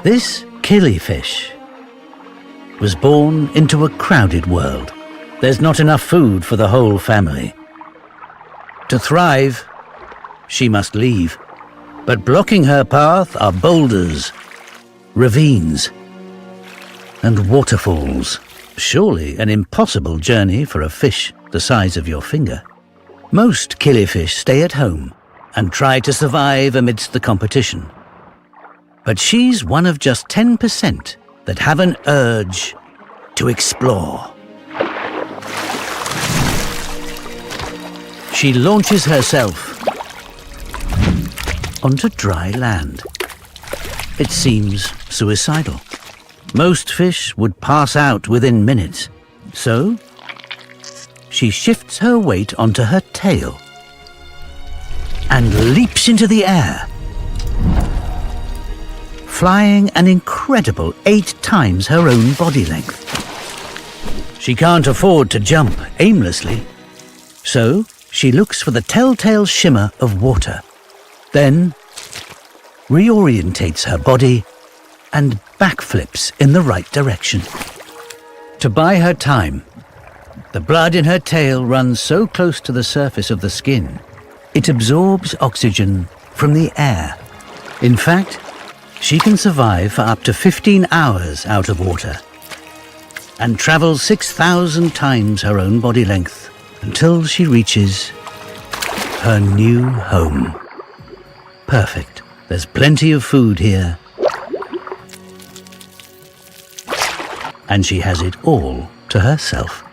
This killifish was born into a crowded world. There's not enough food for the whole family. To thrive, she must leave. But blocking her path are boulders, ravines, and waterfalls. Surely an impossible journey for a fish the size of your finger. Most killifish stay at home and try to survive amidst the competition. But she's one of just 10% that have an urge to explore. She launches herself onto dry land. It seems suicidal. Most fish would pass out within minutes, so she shifts her weight onto her tail and leaps into the air, flying an incredible 8 times her own body length. She can't afford to jump aimlessly, so she looks for the telltale shimmer of water, then reorientates her body and backflips in the right direction. To buy her time, the blood in her tail runs so close to the surface of the skin, it absorbs oxygen from the air. In fact, she can survive for up to 15 hours out of water and travels 6,000 times her own body length until she reaches her new home. Perfect. There's plenty of food here, and she has it all to herself.